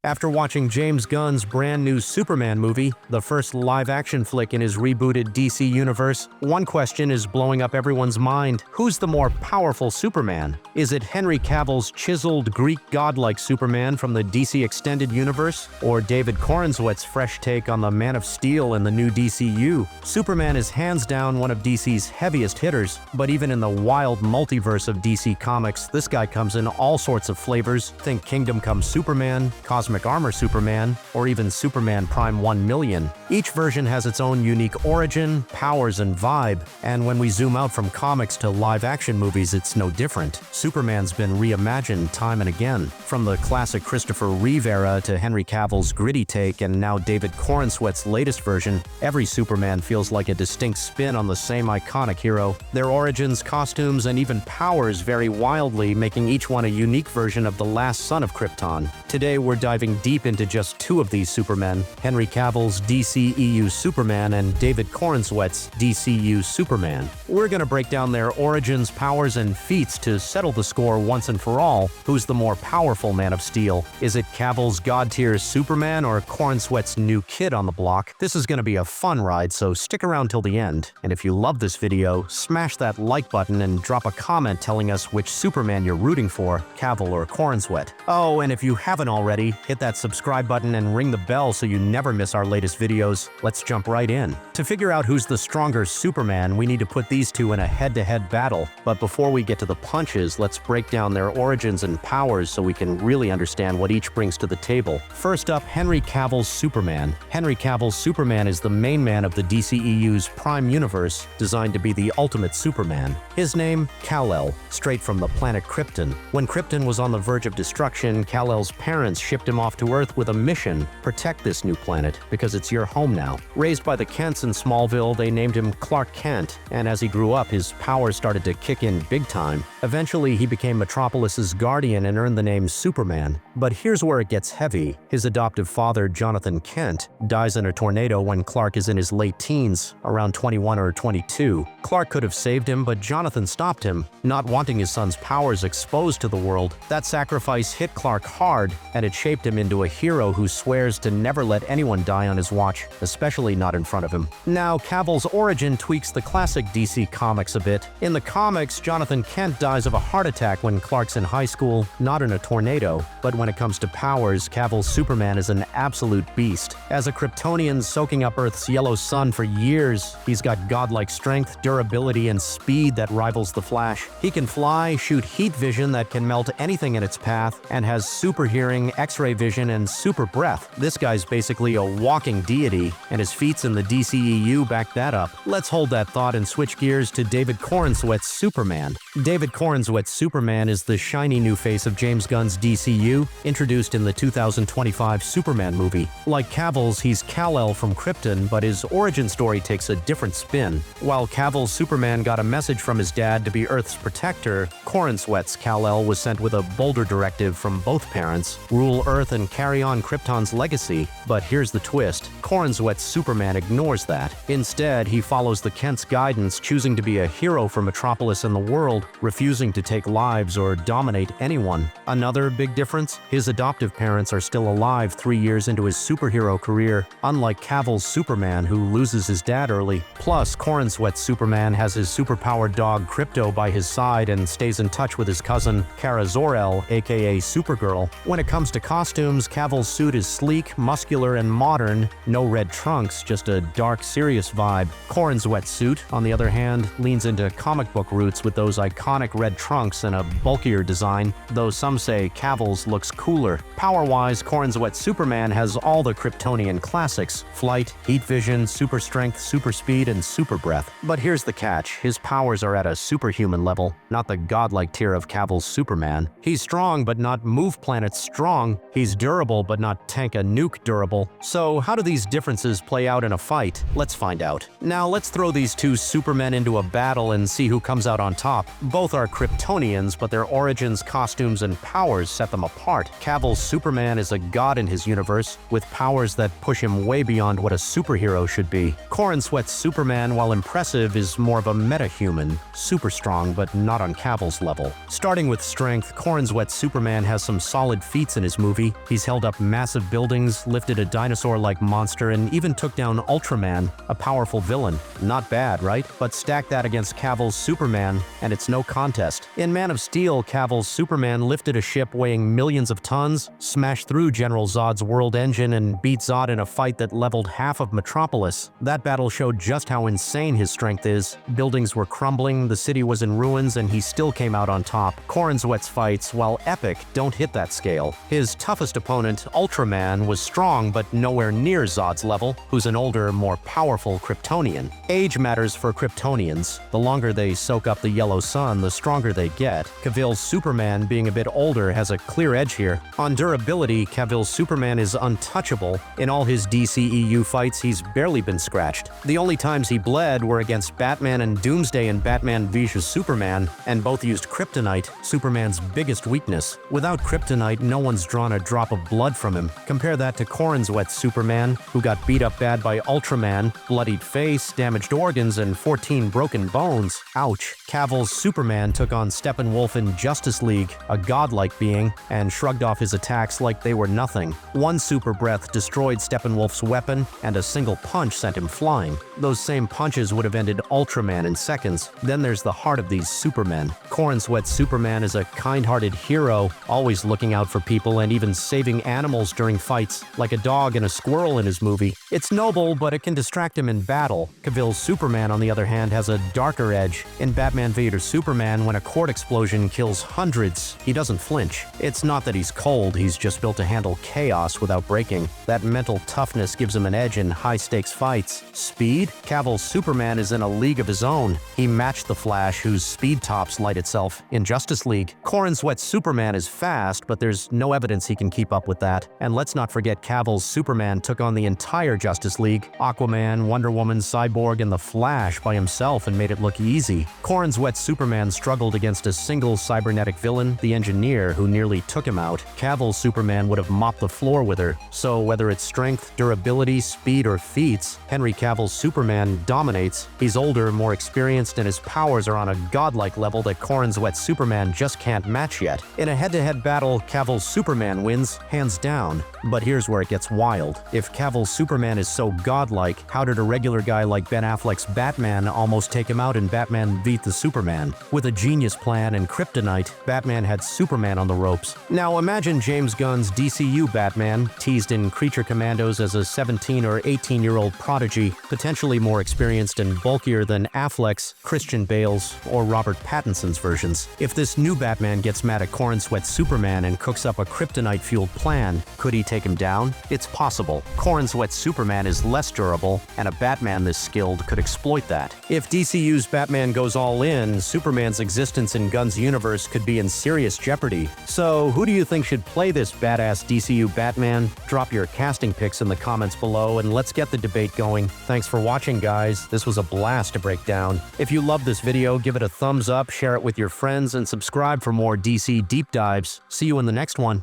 After watching James Gunn's brand new Superman movie, the first live-action flick in his rebooted DC universe, one question is blowing up everyone's mind. Who's the more powerful Superman? Is it Henry Cavill's chiseled Greek godlike Superman from the DC Extended Universe? Or David Corenswet's fresh take on the Man of Steel in the new DCU? Superman is hands down one of DC's heaviest hitters, but even in the wild multiverse of DC Comics, this guy comes in all sorts of flavors. Think Kingdom Come Superman, Cosmic Armor Superman, or even Superman Prime 1 Million. Each version has its own unique origin, powers, and vibe, and when we zoom out from comics to live-action movies, it's no different. Superman's been reimagined time and again. From the classic Christopher Reeve era to Henry Cavill's gritty take and now David Corenswet's latest version, every Superman feels like a distinct spin on the same iconic hero. Their origins, costumes, and even powers vary wildly, making each one a unique version of the last son of Krypton. Today, we're diving deep into just two of these Supermen, Henry Cavill's DCEU Superman and David Corenswet's DCU Superman. We're gonna break down their origins, powers, and feats to settle the score once and for all. Who's the more powerful Man of Steel? Is it Cavill's god-tier Superman or Corenswet's new kid on the block? This is gonna be a fun ride, so stick around till the end. And if you love this video, smash that like button and drop a comment telling us which Superman you're rooting for, Cavill or Corenswet. Oh, and if you haven't already, hit that subscribe button and ring the bell so you never miss our latest videos. Let's jump right in. To figure out who's the stronger Superman, we need to put these two in a head-to-head battle. But before we get to the punches, let's break down their origins and powers so we can really understand what each brings to the table. First up, Henry Cavill's Superman. Henry Cavill's Superman is the main man of the DCEU's Prime Universe, designed to be the ultimate Superman. His name, Kal-El, straight from the planet Krypton. When Krypton was on the verge of destruction, Kal-El's parents shipped him off to Earth with a mission: protect this new planet, because it's your home now. Raised by the Kents in Smallville, they named him Clark Kent, and as he grew up, his powers started to kick in big time. Eventually, he became Metropolis's guardian and earned the name Superman. But here's where it gets heavy. His adoptive father, Jonathan Kent, dies in a tornado when Clark is in his late teens, around 21 or 22. Clark could have saved him, but Jonathan stopped him, not wanting his son's powers exposed to the world. That sacrifice hit Clark hard, and it shaped him into a hero who swears to never let anyone die on his watch, especially not in front of him. Now, Cavill's origin tweaks the classic DC comics a bit. In the comics, Jonathan Kent dies of a heart attack when Clark's in high school, not in a tornado. But when it comes to powers, Cavill's Superman is an absolute beast. As a Kryptonian soaking up Earth's yellow sun for years, he's got godlike strength, durability, and speed that rivals the Flash. He can fly, shoot heat vision that can melt anything in its path, and has super hearing, X-ray vision, and super breath. This guy's basically a walking deity, and his feats in the DCEU back that up. Let's hold that thought and switch gears to David Corenswet's Superman. David Corenswet's Superman is the shiny new face of James Gunn's DCU, introduced in the 2025 Superman movie. Like Cavill's, he's Kal-El from Krypton, but his origin story takes a different spin. While Cavill's Superman got a message from his dad to be Earth's protector, Corenswet's Kal-El was sent with a bolder directive from both parents: rule Earth and carry on Krypton's legacy. But here's the twist: Corenswet's Superman ignores that. Instead, he follows the Kent's guidance, choosing to be a hero for Metropolis and the world, refusing to take lives or dominate anyone. Another big difference? His adoptive parents are still alive 3 years into his superhero career, unlike Cavill's Superman, who loses his dad early. Plus, Corenswet's Superman has his superpowered dog Krypto by his side and stays in touch with his cousin, Kara Zor-El, aka Supergirl. When it comes to costumes, Cavill's suit is sleek, muscular, and modern. No red trunks, just a dark, serious vibe. Corenswet's suit, on the other hand, leans into comic book roots with those iconic red trunks and a bulkier design, though some say Cavill's looks cooler. Power-wise, Corenswet's Superman has all the Kryptonian classics: flight, heat vision, super strength, super speed, and super breath. But here's the catch: his powers are at a superhuman level, not the godlike tier of Cavill's Superman. He's strong, but not move planets strong. He's durable, but not tank a nuke durable. So how do these differences play out in a fight? Let's find out. Now let's throw these two Supermen into a battle and see who comes out on top. Both are Kryptonians, but their origins, costumes, and powers set them apart. Cavill's Superman is a god in his universe, with powers that push him way beyond what a superhero should be. Corenswet's Superman, while impressive, is more of a meta-human, super strong, but not on Cavill's level. Starting with strength, Corenswet's Superman has some solid feats in his movie. He's held up massive buildings, lifted a dinosaur-like monster, and even took down Ultraman, a powerful villain. Not bad, right? But stack that against Cavill's Superman, and it's no contest. In Man of Steel, Cavill's Superman lifted a ship weighing millions of tons, smashed through General Zod's world engine, and beat Zod in a fight that leveled half of Metropolis. That battle showed just how insane his strength is. Buildings were crumbling, the city was in ruins, and he still came out on top. Corenswet's fights, while epic, don't hit that scale. His toughest opponent, Ultraman, was strong but nowhere near Zod's level, who's an older, more powerful Kryptonian. Age matters for Kryptonians. The longer they soak up the yellow sun, the stronger they get. Cavill's Superman, being a bit older, has a clear edge here. On durability, Cavill's Superman is untouchable. In all his DCEU fights, he's barely been scratched. The only times he bled were against Batman and Doomsday in Batman v Superman, and both used kryptonite, Superman's biggest weakness. Without kryptonite, no one's drawn a drop of blood from him. Compare that to Corenswet's Superman, who got beat up bad by Ultraman, bloodied face, damaged organs, and 14 broken bones. Ouch. Cavill's Superman took on Steppenwolf in Justice League, a godlike being, and shrugged off his attacks like they were nothing. One super breath destroyed Steppenwolf's weapon, and a single punch sent him flying. Those same punches would have ended Ultraman in seconds. Then there's the heart of these supermen. Corenswet's Superman is a kind-hearted hero, always looking out for people and even saving animals during fights, like a dog and a squirrel in his movie. It's noble, but it can distract him in battle. Cavill's Superman, on the other hand, has a darker edge. In Batman v Superman, when a court explosion kills hundreds, he doesn't flinch. It's not that he's cold, he's just built to handle chaos without breaking. That mental toughness gives him an edge in high-stakes fights. Speed? Cavill's Superman is in a league of his own. He matched the Flash, whose speed tops light itself, in Justice League. Corenswet's Superman is fast, but there's no evidence he can keep up with that. And let's not forget Cavill's Superman took on the entire Justice League, Aquaman, Wonder Woman, Cyborg, and the Flash by himself and made it look easy. Corenswet's Superman struggled against a single cybernetic villain, the Engineer, who nearly took him out. Cavill's Superman would have mopped the floor with her. So whether it's strength, durability, speed, or feats, Henry Cavill's Superman dominates. He's older, more experienced, and his powers are on a godlike level that Corenswet's Superman just can't match yet. In a head-to-head battle, Cavill's Superman wins, hands down. But here's where it gets wild. If Cavill's Superman is so godlike, how did a regular guy like Ben Affleck's Batman almost take him out in Batman v Superman? With a genius plan and kryptonite, Batman had Superman on the ropes. Now imagine James Gunn's DCU Batman, teased in Creature Commandos as a 17 or 18-year-old prodigy, potentially more experienced and bulkier than Affleck's, Christian Bale's, or Robert Pattinson's versions. If this new Batman gets mad at Corenswet's Superman and cooks up a kryptonite-fueled plan, could he take him down? It's possible. Corenswet's Superman is less durable, and a Batman this skilled could exploit that. If DCU's Batman goes all in, Superman's existence in Gunn's universe could be in serious jeopardy. So who do you think should play this badass DCU Batman? Drop your casting picks in the comments below and let's get the debate going. Thanks for watching, guys. This was a blast to break down. If you loved this video, give it a thumbs up, share it with your friends, and subscribe for more DC deep dives. See you in the next one.